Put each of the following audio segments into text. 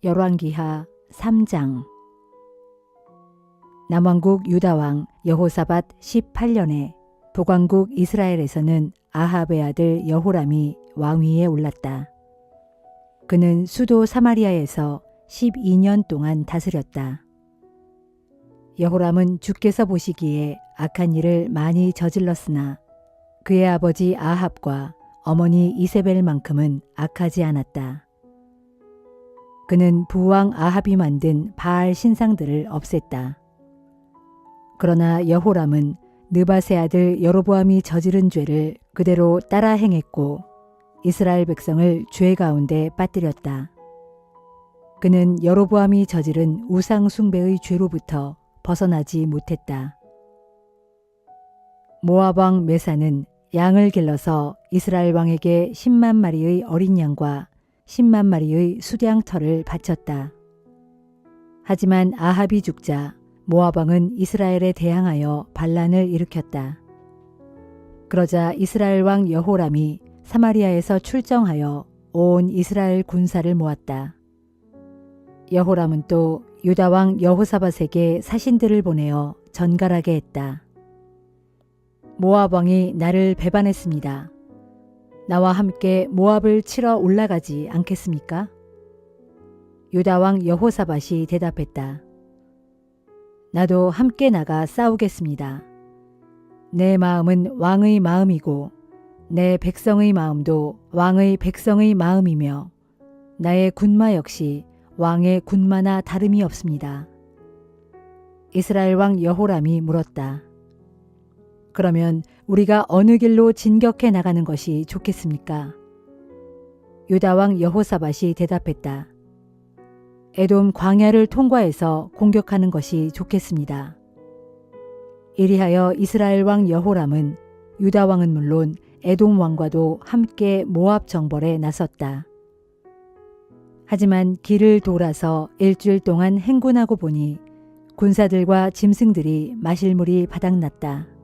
열왕기하 3장. 남왕국 유다왕 여호사밧 18년에 북왕국 이스라엘에서는 아합의 아들 여호람이 왕위에 올랐다. 그는 수도 사마리아에서 12년 동안 다스렸다. 여호람은 주께서 보시기에 악한 일을 많이 저질렀으나 그의 아버지 아합과 어머니 이세벨만큼은 악하지 않았다. 그는 부왕 아합이 만든 바알 신상들을 없앴다. 그러나 여호람은 느밧의 아들 여로보암이 저지른 죄를 그대로 따라 행했고 이스라엘 백성을 죄 가운데 빠뜨렸다. 그는 여로보암이 저지른 우상 숭배의 죄로부터 벗어나지 못했다. 모압 왕 메사는 양을 길러서 이스라엘 왕에게 10만 마리의 어린 양과 10만 마리의 수량 털을 바쳤다. 하지만 아합이 죽자 모압 왕은 이스라엘에 대항하여 반란을 일으켰다. 그러자 이스라엘 왕 여호람이 사마리아에서 출정하여 온 이스라엘 군사를 모았다. 여호람은 또 유다 왕 여호사밧에게 사신들을 보내어 전갈하게 했다. 모압 왕이 나를 배반했습니다. 나와 함께 모압을 치러 올라가지 않겠습니까? 유다 왕 여호사밧이 대답했다. 나도 함께 나가 싸우겠습니다. 내 마음은 왕의 마음이고 내 백성의 마음도 왕의 백성의 마음이며 나의 군마 역시 왕의 군마나 다름이 없습니다. 이스라엘 왕 여호람이 물었다. 그러면 우리가 어느 길로 진격해 나가는 것이 좋겠습니까? 유다 왕 여호사밧이 대답했다. 에돔 광야를 통과해서 공격하는 것이 좋겠습니다. 이리하여 이스라엘 왕 여호람은 유다 왕은 물론 에돔 왕과도 함께 모압 정벌에 나섰다. 하지만 길을 돌아서 일주일 동안 행군하고 보니 군사들과 짐승들이 마실 물이 바닥났다.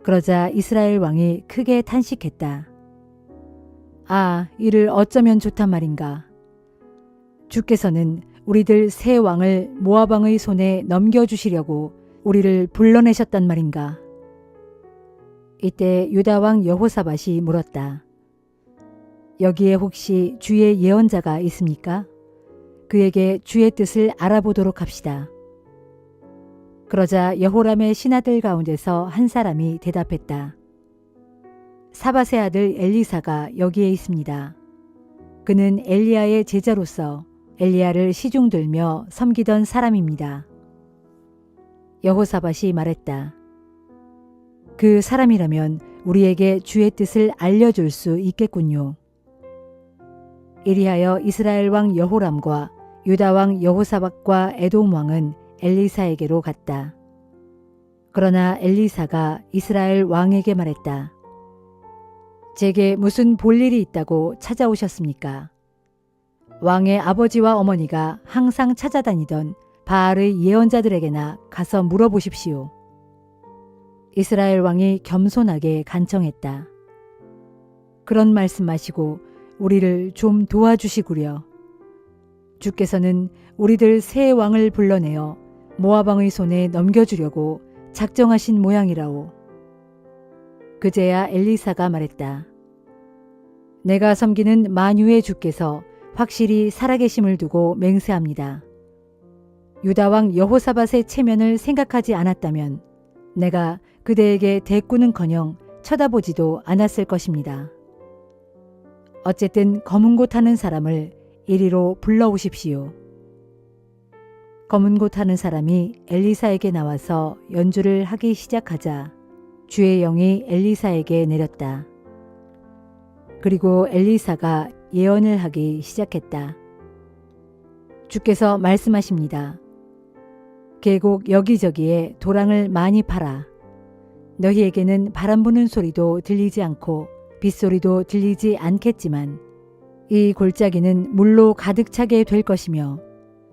그러자 이스라엘 왕이 크게 탄식했다. 아, 이를 어쩌면 좋단 말인가. 주께서는 우리들 세 왕을 모압 왕의 손에 넘겨주시려고 우리를 불러내셨단 말인가. 이때 유다 왕 여호사밧이 물었다. 여기에 혹시 주의 예언자가 있습니까? 그에게 주의 뜻을 알아보도록 합시다. 그러자 여호람의 신하들 가운데서 한 사람이 대답했다. 사밧의 아들 엘리사가 여기에 있습니다. 그는 엘리야의 제자로서 엘리야를 시중들며 섬기던 사람입니다. 여호사밧이 말했다. 그 사람이라면 우리에게 주의 뜻을 알려줄 수 있겠군요. 이리하여 이스라엘 왕 여호람과 유다 왕 여호사밧과 에돔 왕은 엘리사에게로 갔다. 그러나 엘리사가 이스라엘 왕에게 말했다. 제게 무슨 볼일이 있다고 찾아오셨습니까? 왕의 아버지와 어머니가 항상 찾아다니던 바알의 예언자들에게나 가서 물어보십시오. 이스라엘 왕이 겸손하게 간청했다. 그런 말씀하시고 우리를 좀 도와주시구려. 주께서는 우리들 세 왕을 불러내어 모압 왕의 손에 넘겨주려고 작정하신 모양이라오. 그제야 엘리사가 말했다. 내가 섬기는 만유의 주께서 확실히 살아계심을 두고 맹세합니다. 유다 왕 여호사밧의 체면을 생각하지 않았다면 내가 그대에게 대꾸는커녕 쳐다보지도 않았을 것입니다. 어쨌든 검은 고 타는 사람을 이리로 불러오십시오. 검은 고 타는 사람이 엘리사에게 나와서 연주를 하기 시작하자 주의 영이 엘리사에게 내렸다. 그리고 엘리사가 예언을 하기 시작했다. 주께서 말씀하십니다. 계곡 여기저기에 도랑을 많이 팔아. 너희에게는 바람 부는 소리도 들리지 않고 빗소리도 들리지 않겠지만 이 골짜기는 물로 가득 차게 될 것이며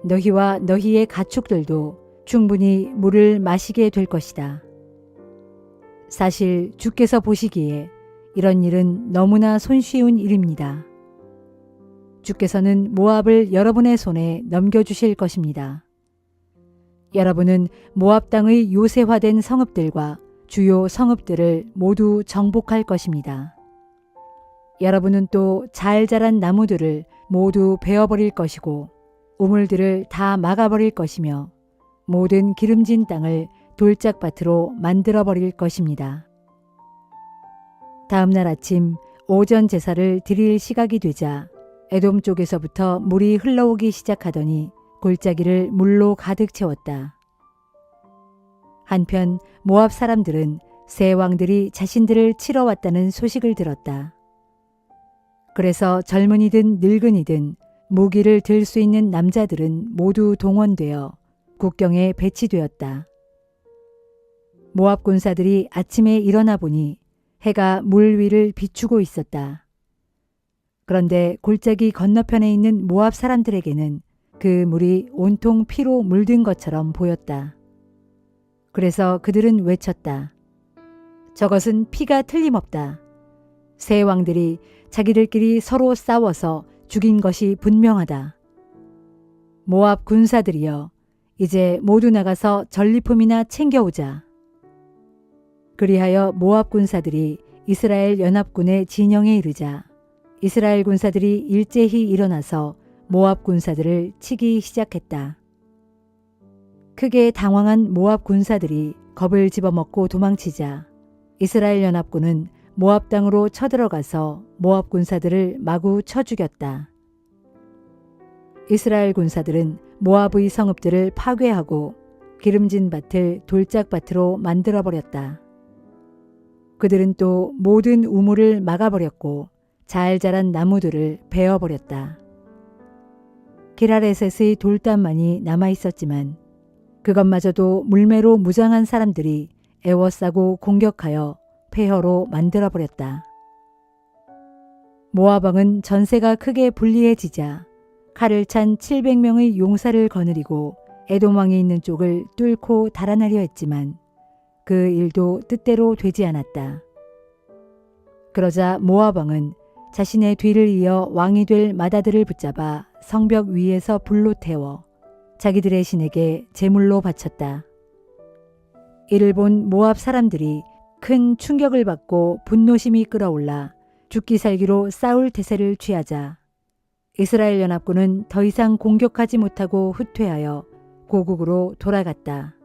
너희와 너희의 가축들도 충분히 물을 마시게 될 것이다. 사실 주께서 보시기에 이런 일은 너무나 손쉬운 일입니다. 주께서는 모압을 여러분의 손에 넘겨주실 것입니다. 여러분은 모압 땅의 요새화된 성읍들과 주요 성읍들을 모두 정복할 것입니다. 여러분은 또 잘 자란 나무들을 모두 베어버릴 것이고 우물들을 다 막아버릴 것이며 모든 기름진 땅을 돌짝밭으로 만들어버릴 것입니다. 다음 날 아침 오전 제사를 드릴 시각이 되자 에돔 쪽에서부터 물이 흘러오기 시작하더니 골짜기를 물로 가득 채웠다. 한편 모압 사람들은 세 왕들이 자신들을 치러 왔다는 소식을 들었다. 그래서 젊은이든 늙은이든 무기를 들 수 있는 남자들은 모두 동원되어 국경에 배치되었다. 모압 군사들이 아침에 일어나 보니 해가 물 위를 비추고 있었다. 그런데 골짜기 건너편에 있는 모압 사람들에게는 그 물이 온통 피로 물든 것처럼 보였다. 그래서 그들은 외쳤다. 저것은 피가 틀림없다. 세 왕들이 자기들끼리 서로 싸워서 죽인 것이 분명하다. 모압 군사들이여, 이제 모두 나가서 전리품이나 챙겨오자. 그리하여 모압 군사들이 이스라엘 연합군의 진영에 이르자 이스라엘 군사들이 일제히 일어나서 모압 군사들을 치기 시작했다. 크게 당황한 모압 군사들이 겁을 집어먹고 도망치자 이스라엘 연합군은 모압 땅으로 쳐들어가서 모압 군사들을 마구 쳐 죽였다. 이스라엘 군사들은 모압의 성읍들을 파괴하고 기름진 밭을 돌짝밭으로 만들어버렸다. 그들은 또 모든 우물을 막아버렸고 잘 자란 나무들을 베어버렸다. 기라레셋의 돌담만이 남아있었지만 그것마저도 물매로 무장한 사람들이 애워싸고 공격하여 폐허로 만들어버렸다. 모압 왕은 전세가 크게 불리해지자 칼을 찬 700명의 용사를 거느리고 에돔 왕이 있는 쪽을 뚫고 달아나려 했지만 그 일도 뜻대로 되지 않았다. 그러자 모압 왕은 자신의 뒤를 이어 왕이 될 마다들을 붙잡아 성벽 위에서 불로 태워 자기들의 신에게 제물로 바쳤다. 이를 본 모압 사람들이 큰 충격을 받고 분노심이 끓어올라 죽기 살기로 싸울 태세를 취하자 이스라엘 연합군은 더 이상 공격하지 못하고 후퇴하여 고국으로 돌아갔다.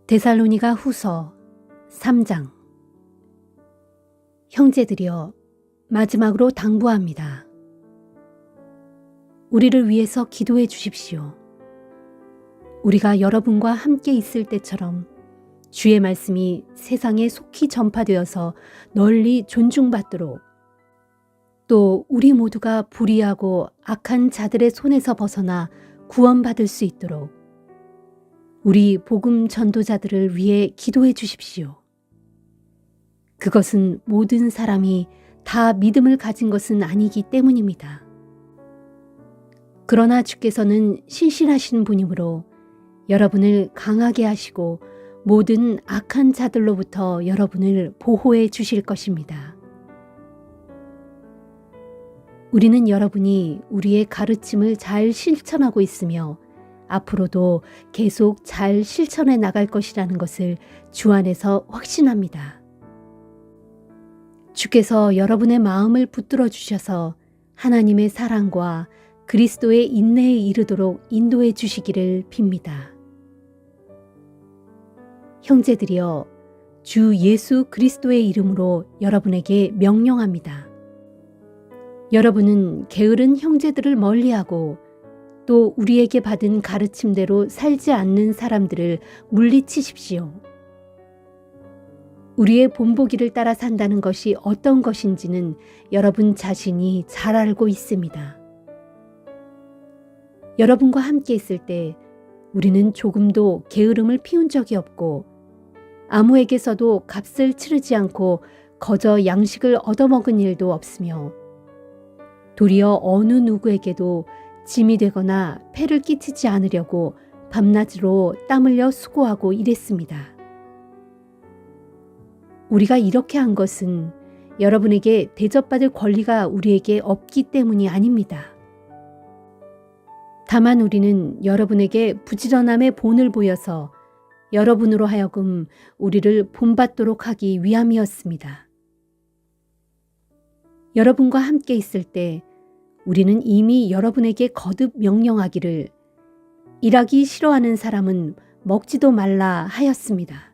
데살로니가 후서 3장. 형제들이여, 마지막으로 당부합니다. 우리를 위해서 기도해 주십시오. 우리가 여러분과 함께 있을 때처럼 주의 말씀이 세상에 속히 전파되어서 널리 존중받도록, 또 우리 모두가 불의하고 악한 자들의 손에서 벗어나 구원받을 수 있도록 우리 복음 전도자들을 위해 기도해 주십시오. 그것은 모든 사람이 다 믿음을 가진 것은 아니기 때문입니다. 그러나 주께서는 신실하신 분이므로 여러분을 강하게 하시고 모든 악한 자들로부터 여러분을 보호해 주실 것입니다. 우리는 여러분이 우리의 가르침을 잘 실천하고 있으며 앞으로도 계속 잘 실천해 나갈 것이라는 것을 주 안에서 확신합니다. 주께서 여러분의 마음을 붙들어 주셔서 하나님의 사랑과 그리스도의 인내에 이르도록 인도해 주시기를 빕니다. 형제들이여, 주 예수 그리스도의 이름으로 여러분에게 명령합니다. 여러분은 게으른 형제들을 멀리하고 또 우리에게 받은 가르침대로 살지 않는 사람들을 물리치십시오. 우리의 본보기를 따라 산다는 것이 어떤 것인지는 여러분 자신이 잘 알고 있습니다. 여러분과 함께 있을 때 우리는 조금도 게으름을 피운 적이 없고 아무에게서도 값을 치르지 않고 거저 양식을 얻어먹은 일도 없으며 도리어 어느 누구에게도 짐이 되거나 폐를 끼치지 않으려고 밤낮으로 땀 흘려 수고하고 일했습니다. 우리가 이렇게 한 것은 여러분에게 대접받을 권리가 우리에게 없기 때문이 아닙니다. 다만 우리는 여러분에게 부지런함의 본을 보여서 여러분으로 하여금 우리를 본받도록 하기 위함이었습니다. 여러분과 함께 있을 때 우리는 이미 여러분에게 거듭 명령하기를 일하기 싫어하는 사람은 먹지도 말라 하였습니다.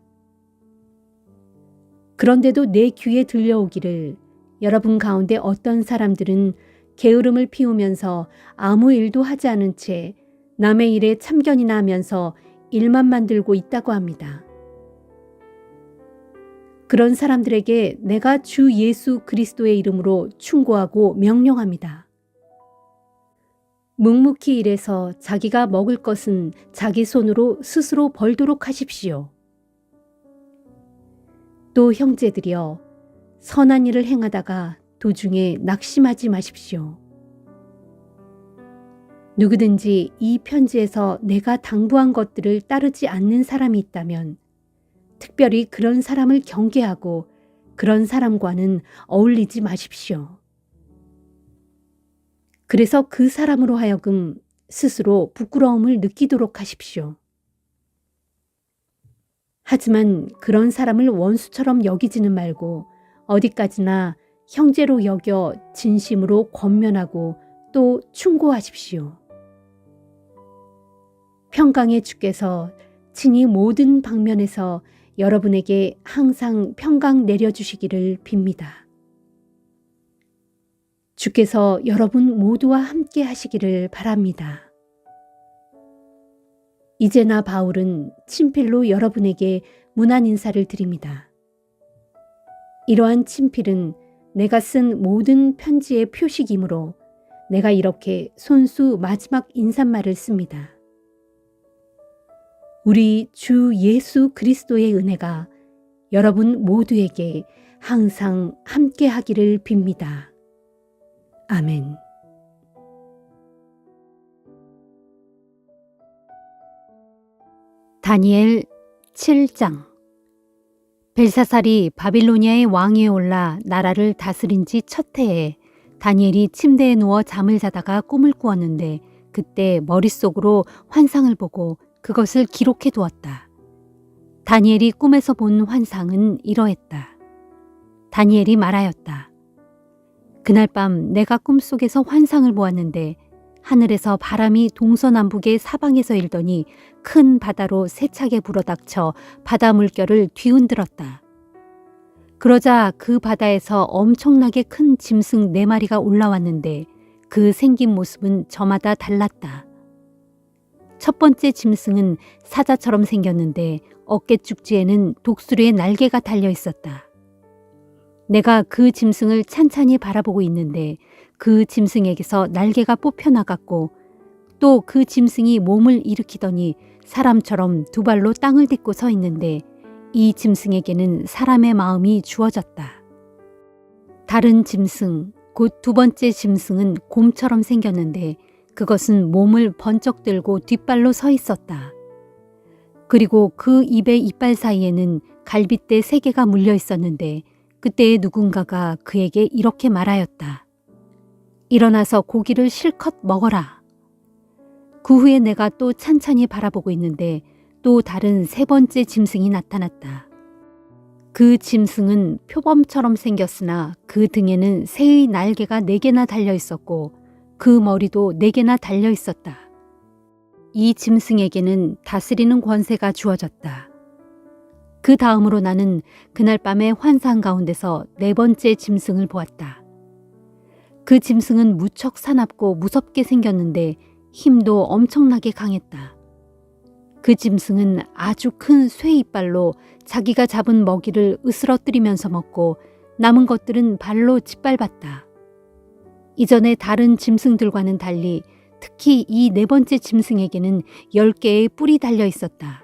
그런데도 내 귀에 들려오기를 여러분 가운데 어떤 사람들은 게으름을 피우면서 아무 일도 하지 않은 채 남의 일에 참견이나 하면서 일만 만들고 있다고 합니다. 그런 사람들에게 내가 주 예수 그리스도의 이름으로 충고하고 명령합니다. 묵묵히 일해서 자기가 먹을 것은 자기 손으로 스스로 벌도록 하십시오. 또 형제들이여, 선한 일을 행하다가 도중에 낙심하지 마십시오. 누구든지 이 편지에서 내가 당부한 것들을 따르지 않는 사람이 있다면 특별히 그런 사람을 경계하고 그런 사람과는 어울리지 마십시오. 그래서 그 사람으로 하여금 스스로 부끄러움을 느끼도록 하십시오. 하지만 그런 사람을 원수처럼 여기지는 말고 어디까지나 형제로 여겨 진심으로 권면하고 또 충고하십시오. 평강의 주께서 친히 모든 방면에서 여러분에게 항상 평강 내려주시기를 빕니다. 주께서 여러분 모두와 함께 하시기를 바랍니다. 이제 나 바울은 친필로 여러분에게 문안 인사를 드립니다. 이러한 친필은 내가 쓴 모든 편지의 표식이므로 내가 이렇게 손수 마지막 인사말을 씁니다. 우리 주 예수 그리스도의 은혜가 여러분 모두에게 항상 함께 하기를 빕니다. 아멘. 다니엘 7장. 벨사살이 바빌로니아의 왕위에 올라 나라를 다스린 지 첫 해에 다니엘이 침대에 누워 잠을 자다가 꿈을 꾸었는데 그때 머릿속으로 환상을 보고 그것을 기록해 두었다. 다니엘이 꿈에서 본 환상은 이러했다. 다니엘이 말하였다. 그날 밤 내가 꿈속에서 환상을 보았는데 하늘에서 바람이 동서남북의 사방에서 일더니 큰 바다로 세차게 불어닥쳐 바다 물결을 뒤흔들었다. 그러자 그 바다에서 엄청나게 큰 짐승 4마리가 올라왔는데 그 생긴 모습은 저마다 달랐다. 첫 번째 짐승은 사자처럼 생겼는데 어깨 쭉지에는 독수리의 날개가 달려 있었다. 내가 그 짐승을 찬찬히 바라보고 있는데 그 짐승에게서 날개가 뽑혀나갔고 또 그 짐승이 몸을 일으키더니 사람처럼 2발로 땅을 딛고 서 있는데 이 짐승에게는 사람의 마음이 주어졌다. 다른 짐승, 곧 2번째 짐승은 곰처럼 생겼는데 그것은 몸을 번쩍 들고 뒷발로 서 있었다. 그리고 그 입의 이빨 사이에는 갈빗대 3개가 물려 있었는데 그때에 누군가가 그에게 이렇게 말하였다. 일어나서 고기를 실컷 먹어라. 그 후에 내가 또 찬찬히 바라보고 있는데 또 다른 3번째 짐승이 나타났다. 그 짐승은 표범처럼 생겼으나 그 등에는 새의 날개가 4개나 달려 있었고 그 머리도 4개나 달려 있었다. 이 짐승에게는 다스리는 권세가 주어졌다. 그 다음으로 나는 그날 밤의 환상 가운데서 4번째 짐승을 보았다. 그 짐승은 무척 사납고 무섭게 생겼는데 힘도 엄청나게 강했다. 그 짐승은 아주 큰 쇠 이빨로 자기가 잡은 먹이를 으스러뜨리면서 먹고 남은 것들은 발로 짓밟았다. 이전에 다른 짐승들과는 달리 특히 이 4번째 짐승에게는 10개의 뿔이 달려 있었다.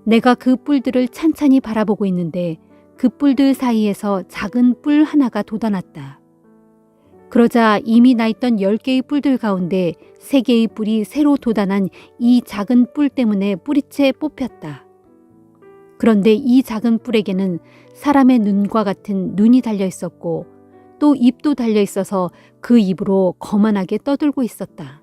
내가 그 뿔들을 찬찬히 바라보고 있는데 그 뿔들 사이에서 작은 뿔 하나가 돋아났다. 그러자 이미 나 있던 10개의 뿔들 가운데 3개의 뿔이 새로 돋아난 이 작은 뿔 때문에 뿌리채 뽑혔다. 그런데 이 작은 뿔에게는 사람의 눈과 같은 눈이 달려 있었고 또 입도 달려 있어서 그 입으로 거만하게 떠들고 있었다.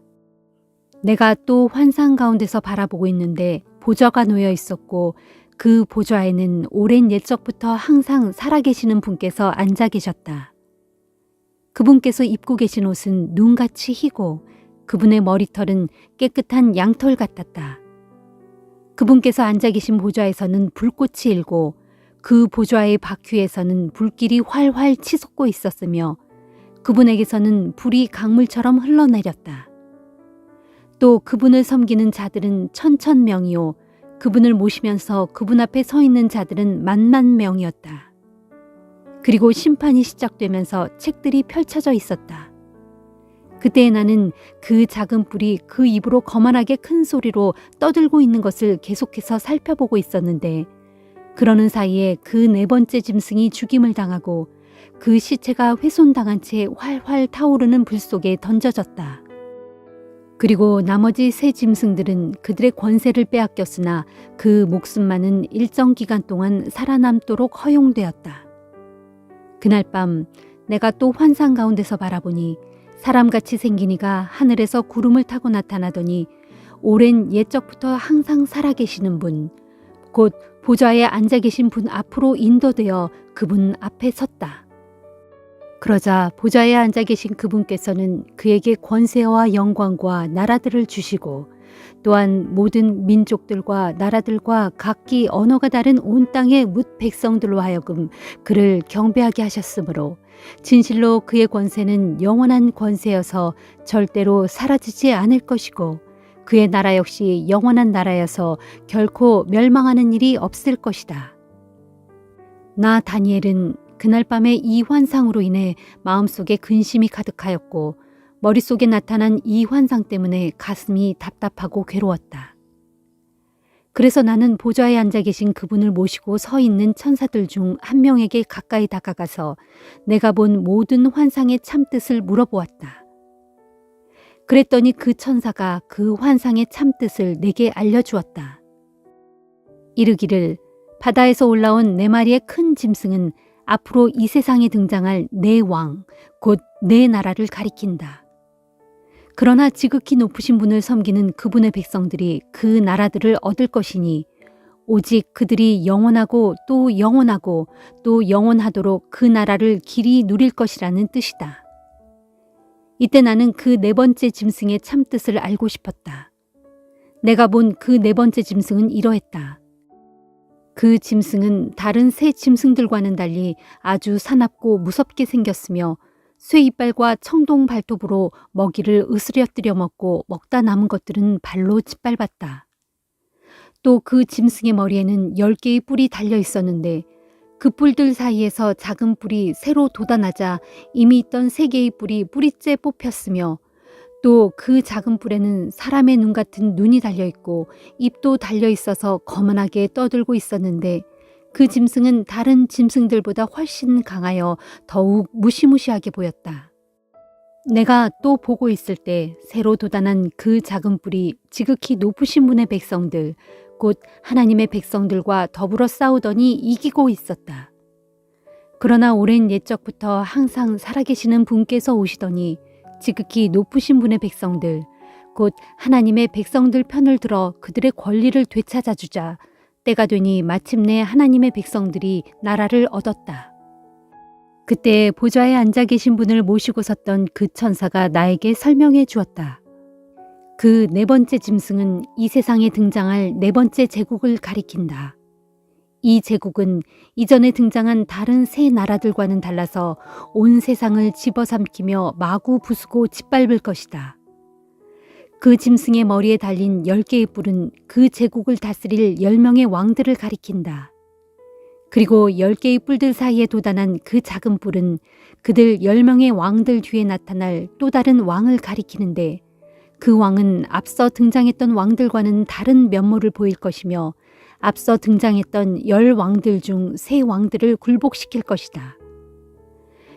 내가 또 환상 가운데서 바라보고 있는데 보좌가 놓여 있었고 그 보좌에는 오랜 옛적부터 항상 살아계시는 분께서 앉아 계셨다. 그분께서 입고 계신 옷은 눈같이 희고 그분의 머리털은 깨끗한 양털 같았다. 그분께서 앉아 계신 보좌에서는 불꽃이 일고 그 보좌의 바퀴에서는 불길이 활활 치솟고 있었으며 그분에게서는 불이 강물처럼 흘러내렸다. 또 그분을 섬기는 자들은 천천명이요 그분을 모시면서 그분 앞에 서 있는 자들은 만만명이었다. 그리고 심판이 시작되면서 책들이 펼쳐져 있었다. 그때 나는 그 작은 뿔이 그 입으로 거만하게 큰 소리로 떠들고 있는 것을 계속해서 살펴보고 있었는데 그러는 사이에 그 네 번째 짐승이 죽임을 당하고 그 시체가 훼손당한 채 활활 타오르는 불 속에 던져졌다. 그리고 나머지 세 짐승들은 그들의 권세를 빼앗겼으나 그 목숨만은 일정 기간 동안 살아남도록 허용되었다. 그날 밤 내가 또 환상 가운데서 바라보니 사람같이 생긴 이가 하늘에서 구름을 타고 나타나더니 오랜 옛적부터 항상 살아계시는 분, 곧 보좌에 앉아 계신 분 앞으로 인도되어 그분 앞에 섰다. 그러자 보좌에 앉아 계신 그분께서는 그에게 권세와 영광과 나라들을 주시고 또한 모든 민족들과 나라들과 각기 언어가 다른 온 땅의 뭇 백성들로 하여금 그를 경배하게 하셨으므로 진실로 그의 권세는 영원한 권세여서 절대로 사라지지 않을 것이고 그의 나라 역시 영원한 나라여서 결코 멸망하는 일이 없을 것이다. 나 다니엘은 그날 밤에 이 환상으로 인해 마음속에 근심이 가득하였고 머릿속에 나타난 이 환상 때문에 가슴이 답답하고 괴로웠다. 그래서 나는 보좌에 앉아 계신 그분을 모시고 서 있는 천사들 중 한 명에게 가까이 다가가서 내가 본 모든 환상의 참뜻을 물어보았다. 그랬더니 그 천사가 그 환상의 참뜻을 내게 알려주었다. 이르기를 바다에서 올라온 네 마리의 큰 짐승은 앞으로 이 세상에 등장할 네 왕, 곧 네 나라를 가리킨다. 그러나 지극히 높으신 분을 섬기는 그분의 백성들이 그 나라들을 얻을 것이니 오직 그들이 영원하고 또 영원하고 또 영원하도록 그 나라를 길이 누릴 것이라는 뜻이다. 이때 나는 그 네 번째 짐승의 참뜻을 알고 싶었다. 내가 본 그 네 번째 짐승은 이러했다. 그 짐승은 다른 새 짐승들과는 달리 아주 사납고 무섭게 생겼으며 쇠 이빨과 청동 발톱으로 먹이를 으스려뜨려 먹고 먹다 남은 것들은 발로 짓밟았다. 또 그 짐승의 머리에는 10개의 뿔이 달려 있었는데 그 뿔들 사이에서 작은 뿔이 새로 돋아나자 이미 있던 3개의 뿔이 뿌리째 뽑혔으며 또 그 작은 뿔에는 사람의 눈 같은 눈이 달려 있고 입도 달려 있어서 거만하게 떠들고 있었는데 그 짐승은 다른 짐승들보다 훨씬 강하여 더욱 무시무시하게 보였다. 내가 또 보고 있을 때 새로 돋아난 그 작은 뿔이 지극히 높으신 분의 백성들, 곧 하나님의 백성들과 더불어 싸우더니 이기고 있었다. 그러나 오랜 옛적부터 항상 살아계시는 분께서 오시더니 지극히 높으신 분의 백성들, 곧 하나님의 백성들 편을 들어 그들의 권리를 되찾아주자 때가 되니 마침내 하나님의 백성들이 나라를 얻었다. 그때 보좌에 앉아 계신 분을 모시고 섰던 그 천사가 나에게 설명해 주었다. 그 네 번째 짐승은 이 세상에 등장할 네 번째 제국을 가리킨다. 이 제국은 이전에 등장한 다른 세 나라들과는 달라서 온 세상을 집어삼키며 마구 부수고 짓밟을 것이다. 그 짐승의 머리에 달린 10개의 뿔은 그 제국을 다스릴 10명의 왕들을 가리킨다. 그리고 10개의 뿔들 사이에 돋아난 그 작은 뿔은 그들 10명의 왕들 뒤에 나타날 또 다른 왕을 가리키는데 그 왕은 앞서 등장했던 왕들과는 다른 면모를 보일 것이며 앞서 등장했던 10왕들 중 3왕들을 굴복시킬 것이다.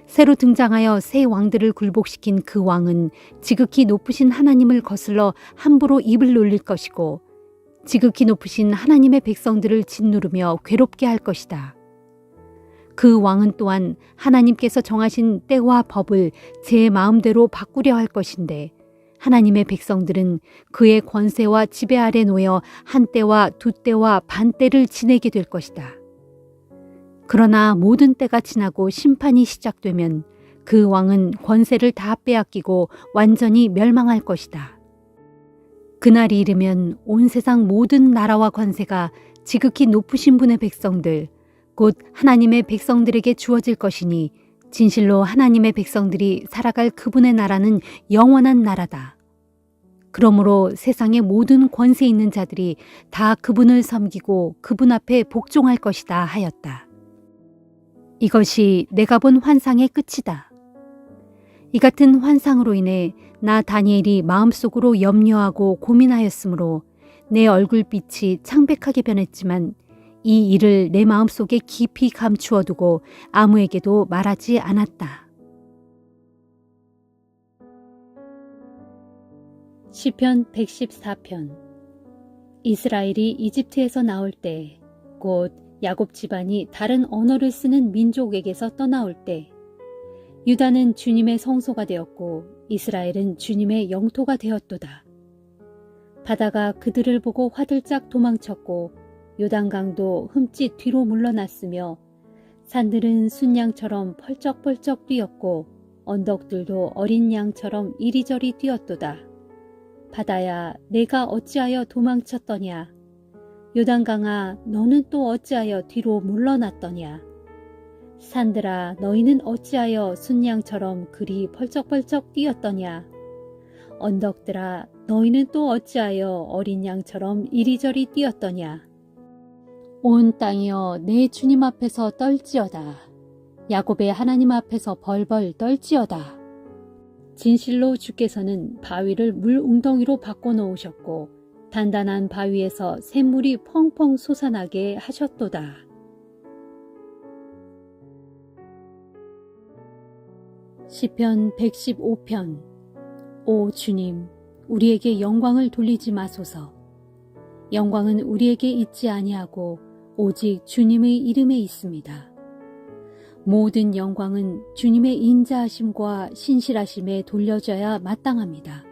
새로 등장하여 3왕들을 굴복시킨 그 왕은 지극히 높으신 하나님을 거슬러 함부로 입을 놀릴 것이고 지극히 높으신 하나님의 백성들을 짓누르며 괴롭게 할 것이다. 그 왕은 또한 하나님께서 정하신 때와 법을 제 마음대로 바꾸려 할 것인데 하나님의 백성들은 그의 권세와 지배 아래 놓여 한 때와 두 때와 반 때를 지내게 될 것이다. 그러나 모든 때가 지나고 심판이 시작되면 그 왕은 권세를 다 빼앗기고 완전히 멸망할 것이다. 그날이 이르면 온 세상 모든 나라와 권세가 지극히 높으신 분의 백성들, 곧 하나님의 백성들에게 주어질 것이니 진실로 하나님의 백성들이 살아갈 그분의 나라는 영원한 나라다. 그러므로 세상의 모든 권세 있는 자들이 다 그분을 섬기고 그분 앞에 복종할 것이다 하였다. 이것이 내가 본 환상의 끝이다. 이 같은 환상으로 인해 나 다니엘이 마음속으로 염려하고 고민하였으므로 내 얼굴빛이 창백하게 변했지만 이 일을 내 마음속에 깊이 감추어 두고 아무에게도 말하지 않았다. 시편 114편. 이스라엘이 이집트에서 나올 때, 곧 야곱 집안이 다른 언어를 쓰는 민족에게서 떠나올 때, 유다는 주님의 성소가 되었고 이스라엘은 주님의 영토가 되었도다. 바다가 그들을 보고 화들짝 도망쳤고 요단강도 흠칫 뒤로 물러났으며 산들은 순양처럼 펄쩍펄쩍 뛰었고 언덕들도 어린 양처럼 이리저리 뛰었도다. 바다야, 내가 어찌하여 도망쳤더냐? 요단강아, 너는 또 어찌하여 뒤로 물러났더냐? 산들아, 너희는 어찌하여 순양처럼 그리 펄쩍펄쩍 뛰었더냐? 언덕들아, 너희는 또 어찌하여 어린 양처럼 이리저리 뛰었더냐? 온 땅이여, 내 주님 앞에서 떨지어다. 야곱의 하나님 앞에서 벌벌 떨지어다. 진실로 주께서는 바위를 물 웅덩이로 바꿔놓으셨고 단단한 바위에서 샘물이 펑펑 솟아나게 하셨도다. 시편 115편. 오 주님, 우리에게 영광을 돌리지 마소서. 영광은 우리에게 있지 아니하고 오직 주님의 이름에 있습니다. 모든 영광은 주님의 인자하심과 신실하심에 돌려져야 마땅합니다.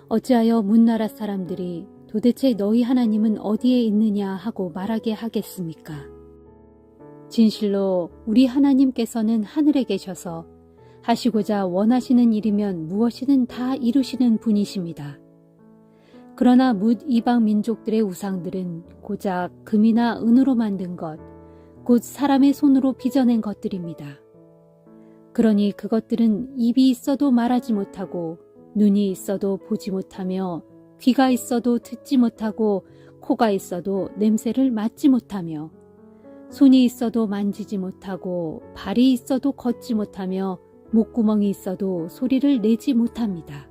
어찌하여 문나라 사람들이 도대체 너희 하나님은 어디에 있느냐 하고 말하게 하겠습니까? 진실로 우리 하나님께서는 하늘에 계셔서 하시고자 원하시는 일이면 무엇이든 다 이루시는 분이십니다. 그러나 뭇 이방 민족들의 우상들은 고작 금이나 은으로 만든 것, 곧 사람의 손으로 빚어낸 것들입니다. 그러니 그것들은 입이 있어도 말하지 못하고 눈이 있어도 보지 못하며 귀가 있어도 듣지 못하고 코가 있어도 냄새를 맡지 못하며 손이 있어도 만지지 못하고 발이 있어도 걷지 못하며 목구멍이 있어도 소리를 내지 못합니다.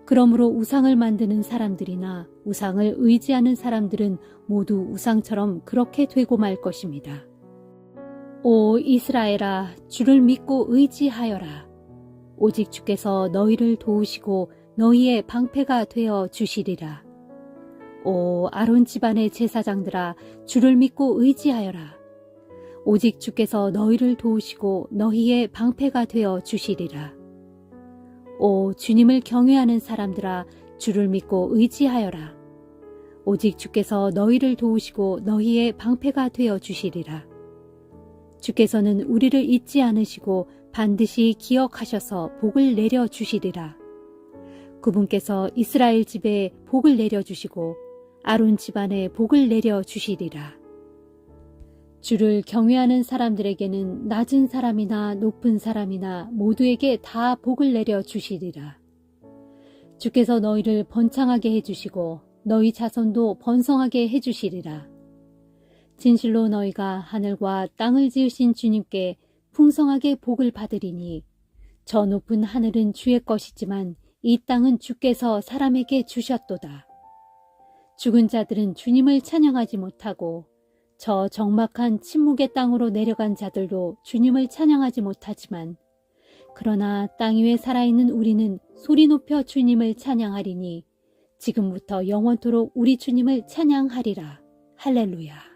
그러므로 우상을 만드는 사람들이나 우상을 의지하는 사람들은 모두 우상처럼 그렇게 되고 말 것입니다. 오 이스라엘아, 주를 믿고 의지하여라. 오직 주께서 너희를 도우시고 너희의 방패가 되어 주시리라. 오 아론 집안의 제사장들아, 주를 믿고 의지하여라. 오직 주께서 너희를 도우시고 너희의 방패가 되어 주시리라. 오 주님을 경외하는 사람들아, 주를 믿고 의지하여라. 오직 주께서 너희를 도우시고 너희의 방패가 되어 주시리라. 주께서는 우리를 잊지 않으시고 반드시 기억하셔서 복을 내려 주시리라. 그분께서 이스라엘 집에 복을 내려 주시고 아론 집안에 복을 내려 주시리라. 주를 경외하는 사람들에게는 낮은 사람이나 높은 사람이나 모두에게 다 복을 내려 주시리라. 주께서 너희를 번창하게 해주시고 너희 자손도 번성하게 해주시리라. 진실로 너희가 하늘과 땅을 지으신 주님께 풍성하게 복을 받으리니 저 높은 하늘은 주의 것이지만 이 땅은 주께서 사람에게 주셨도다. 죽은 자들은 주님을 찬양하지 못하고 저 적막한 침묵의 땅으로 내려간 자들도 주님을 찬양하지 못하지만 그러나 땅 위에 살아있는 우리는 소리 높여 주님을 찬양하리니 지금부터 영원토록 우리 주님을 찬양하리라. 할렐루야.